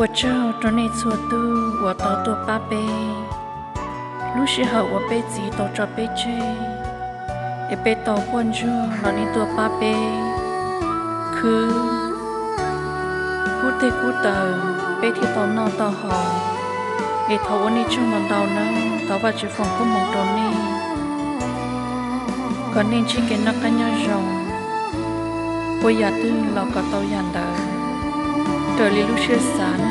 我知道这内做都我到多八倍，lúc时候我被自己到这被追，也被到关注了你多八倍，คือกูเตกูเตอไปที่ตอนนอนต่อหอไอ้ทวันนี้ช่วงนอนเดาเนาะแต่ว่าจะฟังก็มองตรงนี้ก่อนนี้ชิคกี้นักกันยาจงกูอยากตื่นเราก็เตายันเดอเดี๋ยวลิลูเชื่อสาร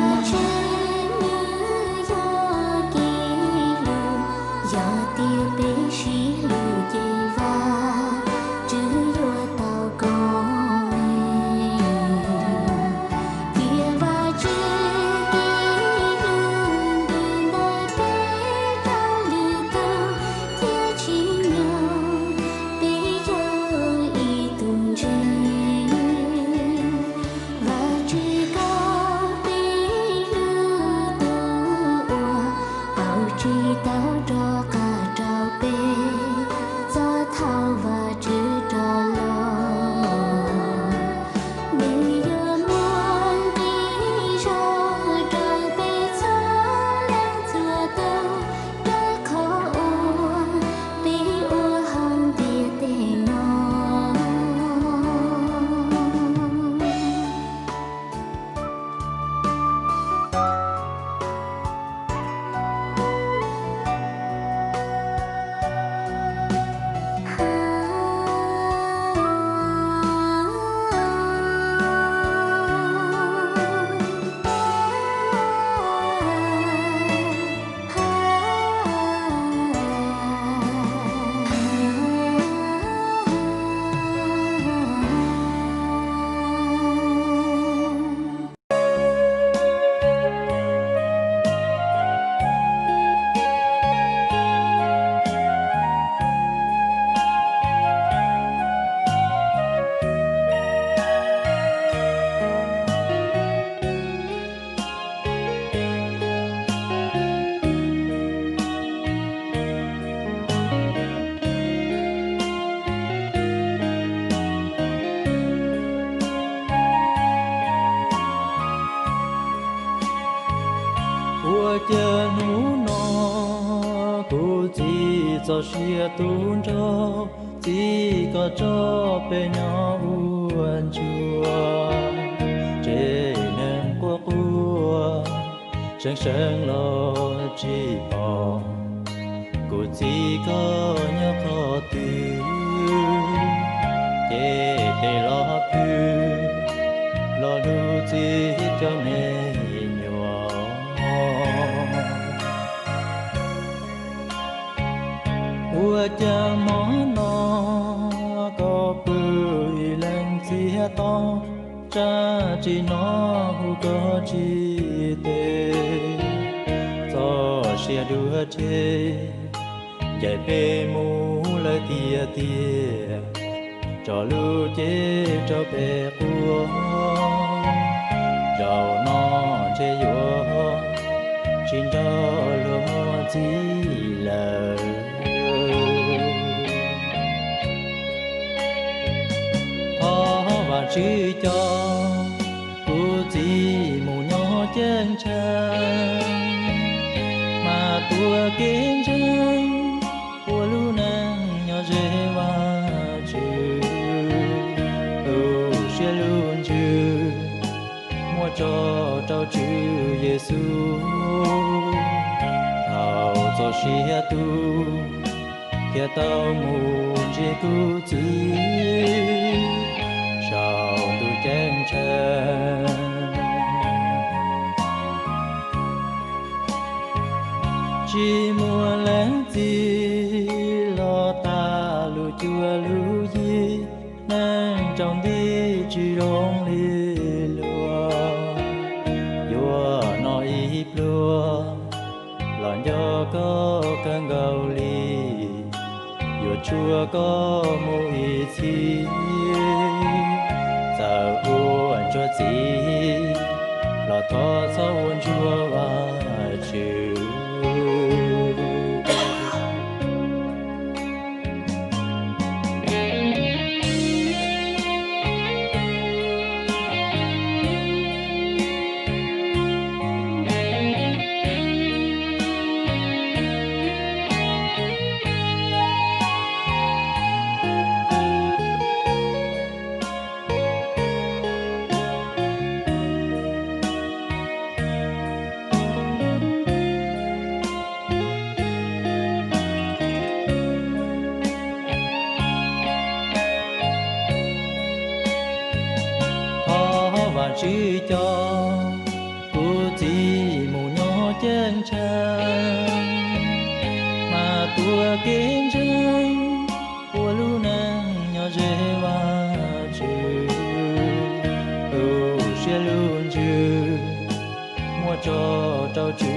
chờ nụ nọ cô chỉ cho xia tuôn cho chỉ có cho bé nhỏ buồn chua trên nền qua cua sáng sáng lo chỉ bỏ cô chỉ có nhớ khó từ để lo thư lo lu chỉ cho mẹ cha món nó có bưởi lên chia to cha chỉ nó hu có chi tê cho xe đua chê dạy bê mũ lời tia tia cho lưu chê cho bê cua giàu nó thế yo trên đó lo mua gì lờ họ và chữ cho cô chỉ mù nhỏ chân chân mà tua kiến chân của lu nàng nhỏ dễ và chữ sẽ luôn chữ mua cho trao chữ Giêsu thảo cho xia tu kia tao mù chỉ cứu chỉ sao tu chân chân chỉ mua lén gì lo ta lu chua lu gì nên trong đi chỉ rong li lúa yo nói ít lúa lòn do có cơn gầu li yo chua có mùi chi giờ uốn cho gì lo thọ sao uốn chua và chữ chữ cho cô chỉ mù nhỏ chân chân mà tua kiến chân của lu nàng nhỏ dễ và chữ sẽ luôn chữ mua cho trao chữ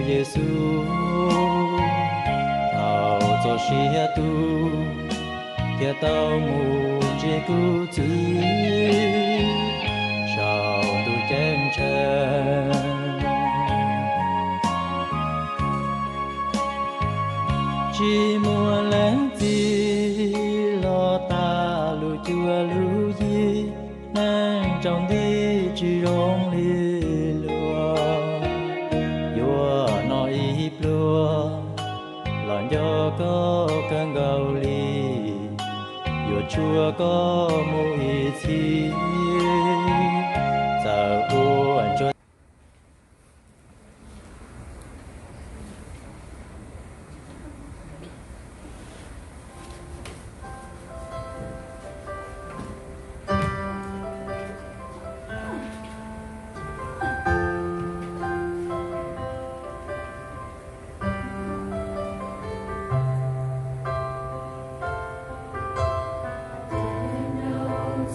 Giêsu thảo cho xia tu kia tao mù chỉ cứu chỉ sao tu chân chân chỉ mua lén gì lo ta lu chua lu gì nên trong đi chỉ rong li lúa yo nói ít lúa lòn do có cơn gầu li yo chua có mùi chi giờ uốn cho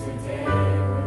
Today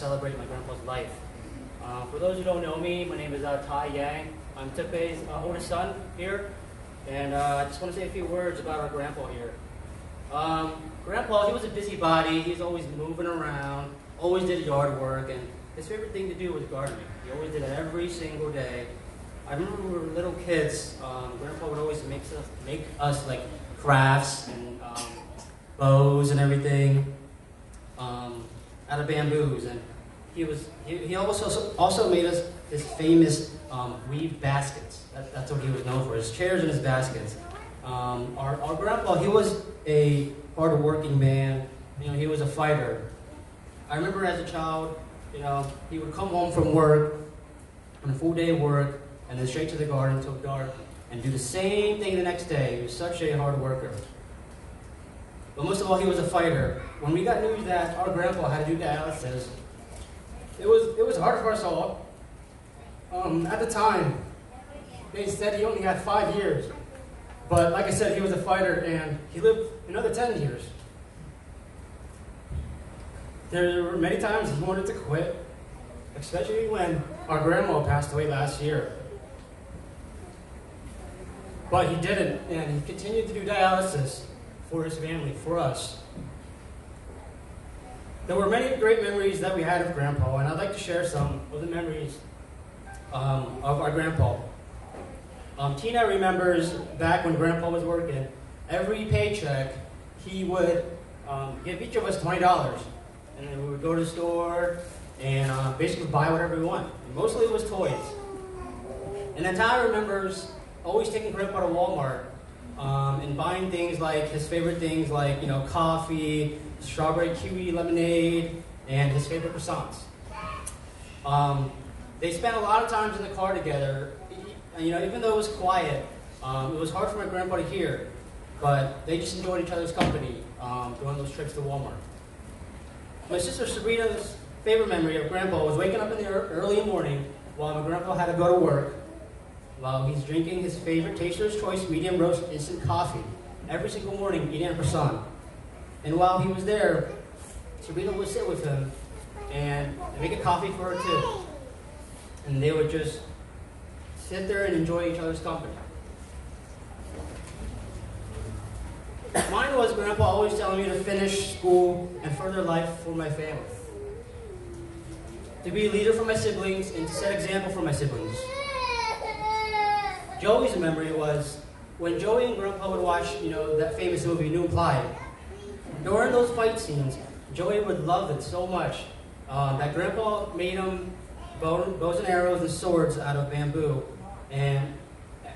celebrate my grandpa's life. For those who don't know me, my name is Tai Yang. I'm Tepe's oldest son here, and I just want to say a few words about our grandpa here. Grandpa, he was a busybody. He's always moving around, always did yard work, and his favorite thing to do was gardening. He always did it every single day. I remember when we were little kids, Grandpa would always make us like crafts and bows and everything out of bamboos, and he also made us his famous weave baskets. That's what he was known for, his chairs and his baskets. Our grandpa, he was a hard-working man. He was a fighter. I remember as a child, he would come home from work, on a full day of work, and then straight to the garden until dark, and do the same thing the next day. He was such a hard worker. But most of all, he was a fighter. When we got news that our grandpa had to do dialysis, it was hard for us all. At the time, they said he only had 5 years. But like I said, he was a fighter, and he lived another 10 years. There were many times he wanted to quit, especially when our grandma passed away last year. But he didn't, and he continued to do dialysis for his family, for us. There were many great memories that we had of Grandpa, and I'd like to share some of the memories of our Grandpa. Tina remembers back when Grandpa was working, every paycheck he would give each of us $20, and then we would go to the store and basically buy whatever we want. And mostly it was toys. And then Tyler remembers always taking Grandpa to Walmart and buying things like his favorite things like coffee, strawberry kiwi lemonade, and his favorite croissants. They spent a lot of times in the car together. Even though it was quiet, it was hard for my grandpa to hear, but they just enjoyed each other's company during those trips to Walmart. My sister Sabrina's favorite memory of Grandpa was waking up in the early morning while my grandpa had to go to work, while he's drinking his favorite Taster's Choice medium roast instant coffee every single morning, eating a croissant. And while he was there, Sabrina would sit with him and make a coffee for her too. And they would just sit there and enjoy each other's company. Mine was Grandpa always telling me to finish school and further life for my family. To be a leader for my siblings and to set example for my siblings. Joey's memory was when Joey and Grandpa would watch, that famous movie, New and Clyde. During those fight scenes, Joey would love it so much that Grandpa made him bows and arrows and swords out of bamboo. And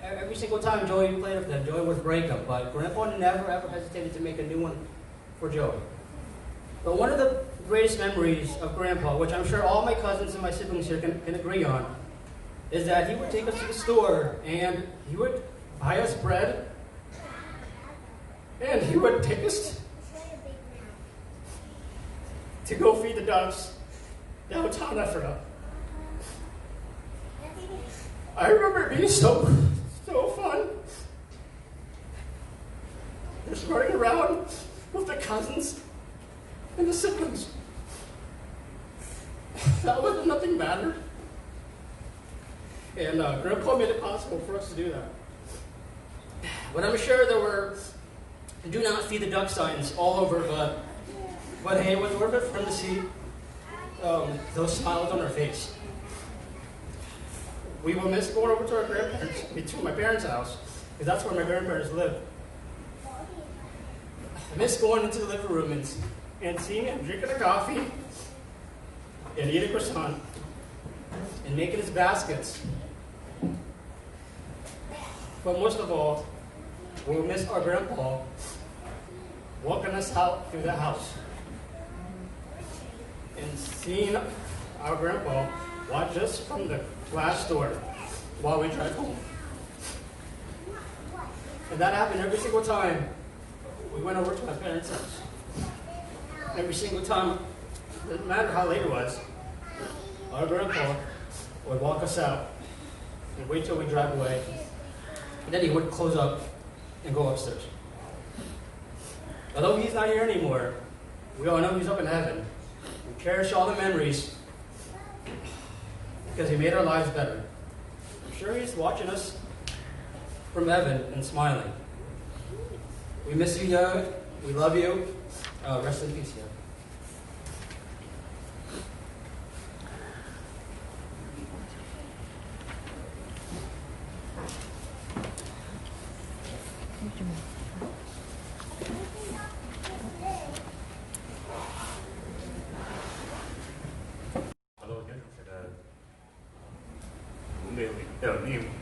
every single time Joey played with them, Joey would break them. But Grandpa never ever hesitated to make a new one for Joey. But one of the greatest memories of Grandpa, which I'm sure all my cousins and my siblings here can agree on, is that he would take us to the store and he would buy us bread and he would take us to go feed the ducks downtown Ephrata. I remember it being so fun. Just running around with the cousins and the siblings. That was nothing mattered. And Grandpa made it possible for us to do that. But I'm sure there were do not feed the duck signs all over, but hey, it was worth it for them to see those smiles on our face. We will miss going over to our grandparents, to my parents' house, because that's where my grandparents live. I miss going into the living room and seeing him drinking a coffee and eating a croissant and making his baskets. But most of all, we'll miss our grandpa walking us out through the house and seeing our grandpa watch us from the glass door while we drive home. And that happened every single time we went over to my parents' house. Every single time, no matter how late it was, our grandpa would walk us out and wait till we drive away. And then he would close up and go upstairs. Although he's not here anymore, we all know he's up in heaven. We cherish all the memories because He made our lives better. I'm sure He's watching us from heaven and smiling. We miss you, Yah. We love you. Rest in peace, Yah.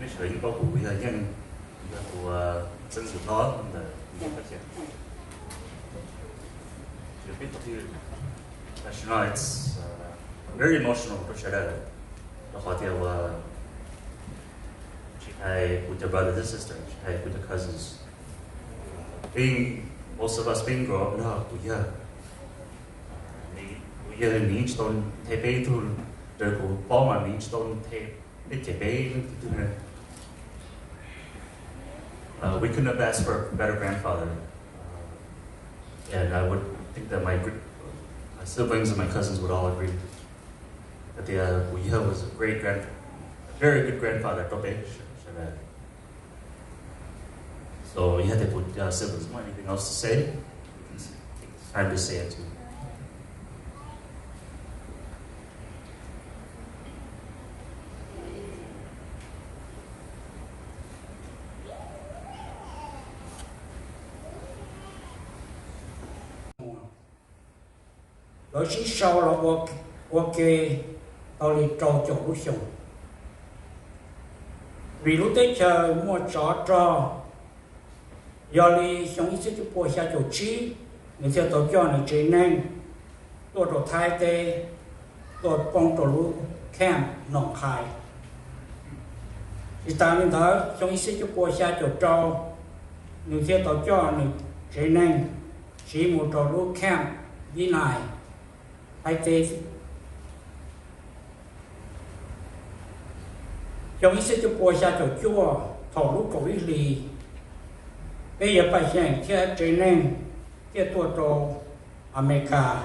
mấy sự những câu cụ dân của dân sự đó là những cái chuyện it's very emotional for sure. The hotel she had with your brothers and sisters, she had with your cousins. Being most of us being grown up, we need to take to the ball and need to take. We couldn't have asked for a better grandfather, and I would think that my siblings and my cousins would all agree that Wuya was a very good grandfather. So you had to put siblings. Anything else to say? It's time to say it too. Đó chỉ sau là ok tao đi trâu chỗ lúc xong vì lúc tết chờ mua cho giờ đi xong ít chút bùa xa chỗ chi người theo tao cho này chế nên tôi đồ thái tê tôi bông đồ lúc camp nòng khai thì ta nên đó xong ít chút bùa xa chỗ trâu người theo tao cho này chế nên chỉ một đồ lúc camp đi này hai tê trong ít chút bùa xa chỗ chua thổ lúc cổ ít lì bây giờ phải xem theo chế nên theo tua trâu America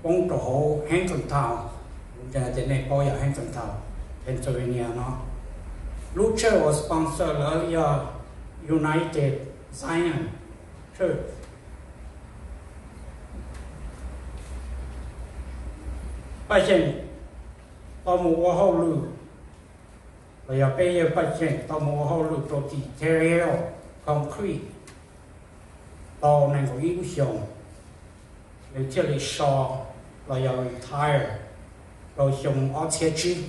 bông trâu hẹn tuần thảo cho nên này bao giờ hẹn tuần thảo Pennsylvania nó lúc chơi was sponsor là United Zion Church phải xem tao mua hậu lư bây giờ phải xem tao mua hậu lư cho thị material concrete tao này có ý xong nếu chơi lấy sò là giờ retire rồi xong ở thiết chi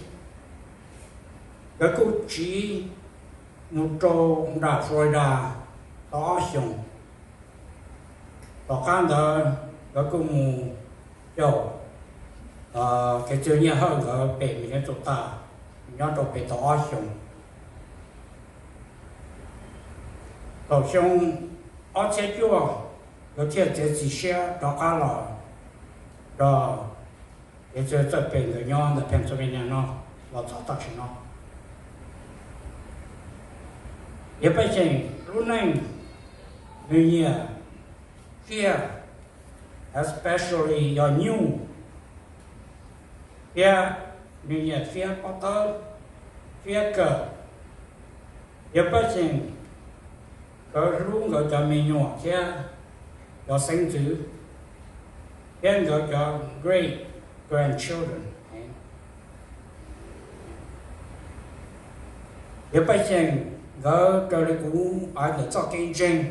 cái cụ chỉ một trâu đã Florida đó xong đó cái đó cái cụ mù dầu cái chuyện như hơn ở bể mình chúng ta nhớ đồ bể đó xong rồi xong ở trên chùa có thể chỉ xe đó cả là rồi cái chuyện在北的nhau的Pennsylvania nó là找到什么也不行lúc này người nhà here especially your new phía người nhà phía Potter phía cờ也不行có lúc gọi cho mình nhỏ chứ có sinh tử hiện gọi cho great grandchildren也不行có cho đi cũng ở được cho kinh doanh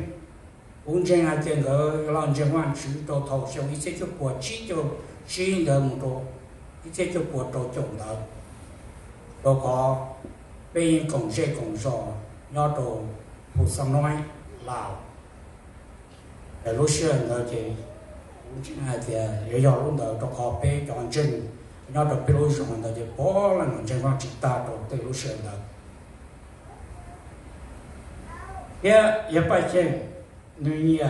cũng trên hai tiền có làm chuyện quan chủ đồ thầu xong ít sẽ cho của chỉ cho chỉ được một đồ ít sẽ cho của đồ trồng đó đồ có bên công chế công sở nhớ đồ phụ sang nói Lào để lúc xưa người thì cũng chỉ hai tiền để giờ lúc đó đồ có bên chọn chân nhớ đồ bên lúc xưa người thì bỏ là người trên quan chỉ ta đồ từ lúc xưa đó也发现你呀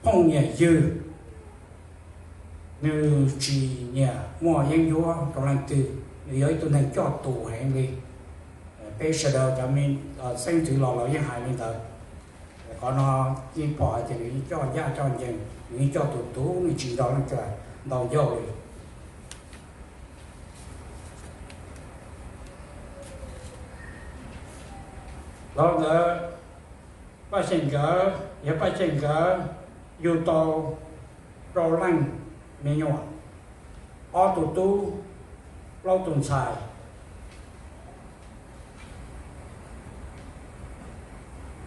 碰见有你几年莫研究当然对有一段很较多很的被说到咱们生存老一孩里头có nó đi bỏ thì你cho gia cho dân你cho tụi tú你chỉ đó nó cho đầu dầu 老的百姓个也百姓个有到到冷没有啊，ở tụ tu lâu tuần xài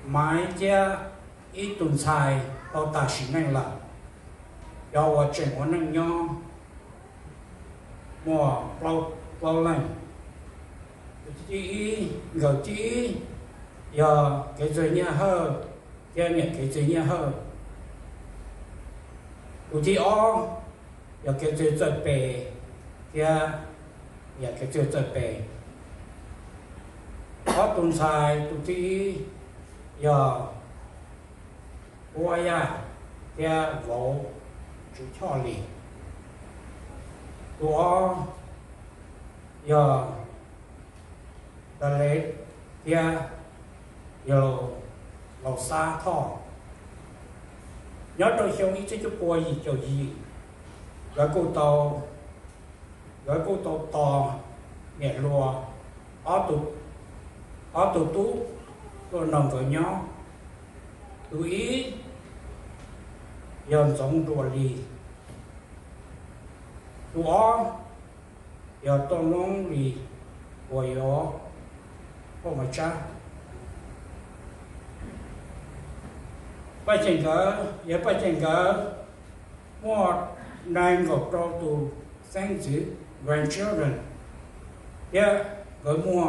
mãi cha ít tuần xài lâu ta chỉ năng là do ở trên của năng nho mùa lâu lâu lạnh chỉ gạo chỉ giờ cái gì nhá hơn cái này cái gì nhá hơn tụ chỉ ó giờ cái gì rất bề giờ cái gì rất bề ở tuần xài tụ chỉ giờ qua ya giờ vô chú cho liền tụ ó giờ ta lấy giờ giờ lẩu xa thọ nhớ tôi xong ít chút bùi gì cho gì gói cô tàu to nhẹ lùa ở tụ tú tôi nằm với nhau tụ ý giờ giống đùa lì tụ ó giờ tôi nông lì bùi ó không phải cha bây giờ mua nine ngọc trâu tụ sang chữ grandchildren giờ với mua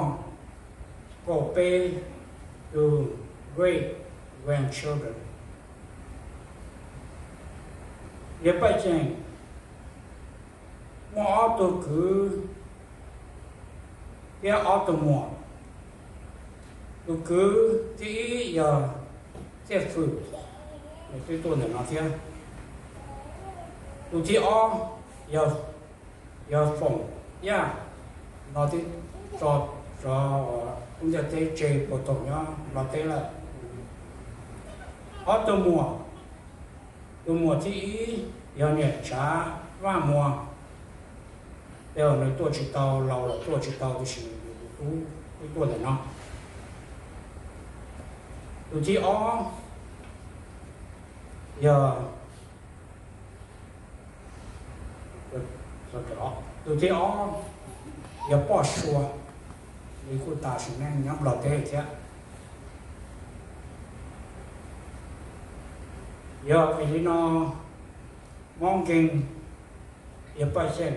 cổ pe to great grandchildren giờ bây giờ mua ô tô cứ giờ ô tô mua cứ chỉ giờ sẽ phụ cái tôi để nói thêm tôi chỉ giờ phòng ya nói thì cho cũng giờ tới chơi bộ tổng nhá nói thế là ở tôi mua chỉ giờ nhẹ trả và mua giờ này tôi chỉ tàu lâu là tôi chỉ tàu thì tôi để nói tôi chỉ giờ rõ tôi chỉ giờ bỏ xua đi khu ta sẽ nên nhắm lọt thế chứ giờ vì nó mong kinh giờ bây giờ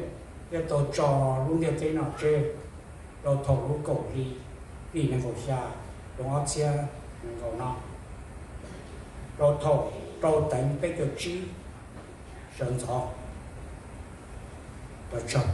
giờ tôi trò luôn để thế nào chơi tôi thầu lúc cổ đi nên cổ xa đúng không chứ nên cổ nó tôi thầu tôi đánh cái cái chi sơn gió và chồng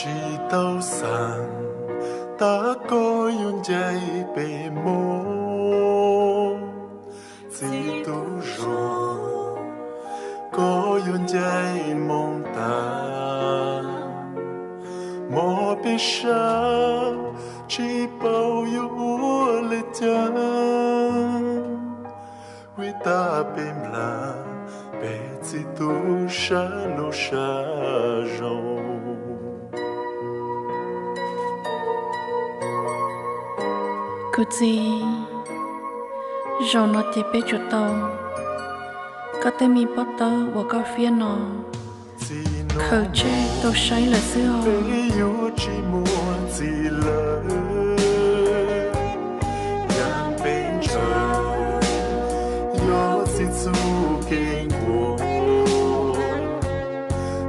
chỉ tao sang ta có yung dây bề mô chỉ tu rồi có yung dây mong ta mò bê sa chỉ bao yêu lệ cha vì ta bêm là bề chỉ tu sa lô sa rồi cứ gì rồi nó chỉ biết cho tao có tên mi bắt tao và có phía nó khởi chế tao say là xưa yêu chỉ muốn gì lỡ yang bên trời yêu chỉ su kinh của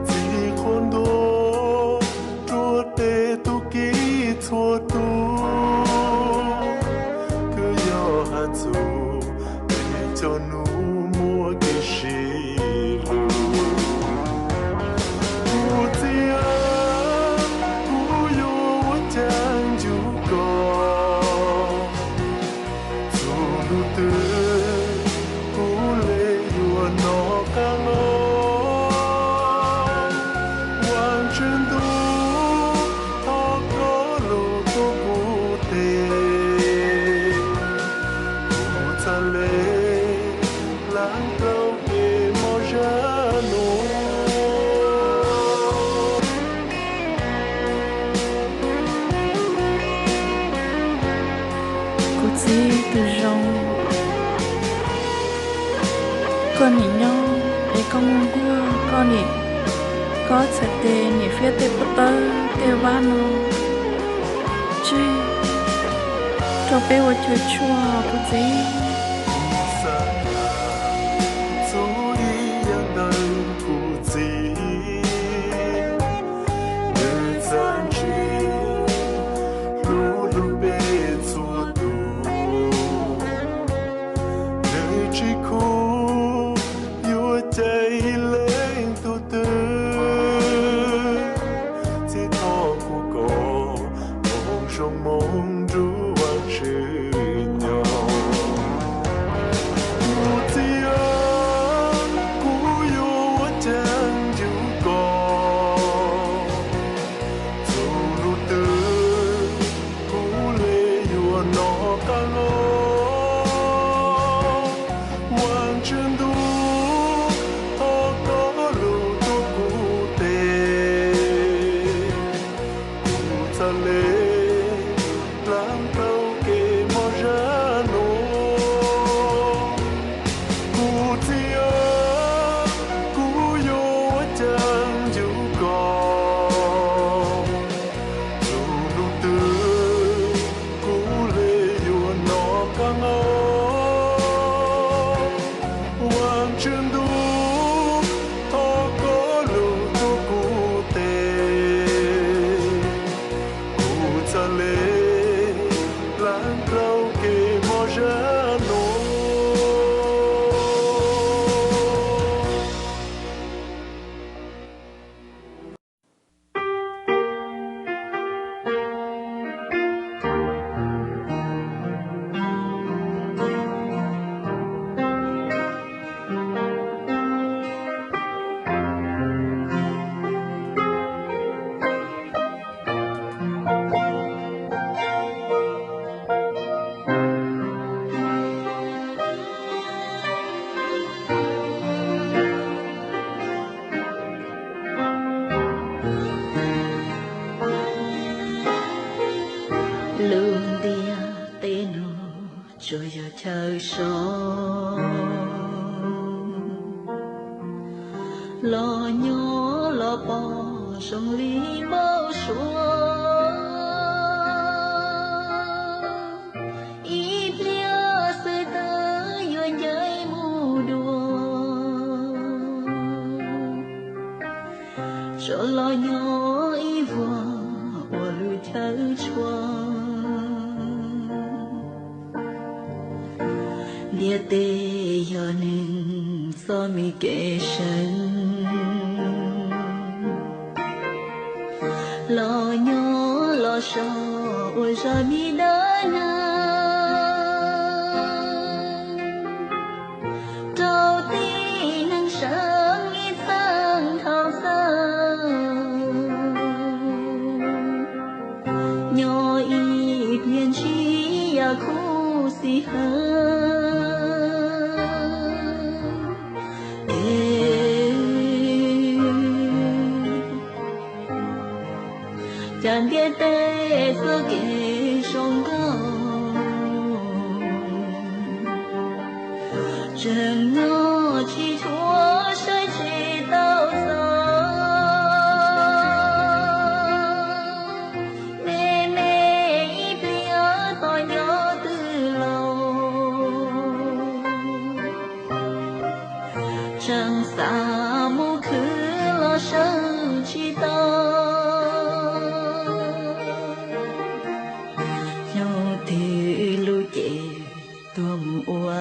chỉ con đồ chúa tê tu kỹ chúa tu cứ yêu hạt dù để cho nu mua cái gì luôn. con nhỉ nhau để con ngon qua con nhỉ có sẽ tê nhỉ phía tê bút tơ tê van nó chứ cho bé vào chơi chua của gì lương dia tên cho giờ chờ sông lo nhớ lo bỏ sông lý bao xuống ít lia sơi tới yêu nhảy mù đùa cho lo nhớ ý vừa và lùi theo choa dia te yo ning so mi ke shen lo nhớ lo so ôi ra mi đã na đầu tiên nắng sớm nghĩ sang thao nhỏ ít liên chi ya khu si hơn chẳng biết tê sơ kê sông cao chẳng ngờ chỉ thua sai chỉ đau xót mê mê ít nhớ tôi nhớ từ lâu chẳng xa mù cứ lo sợ chỉ đau tuồng ua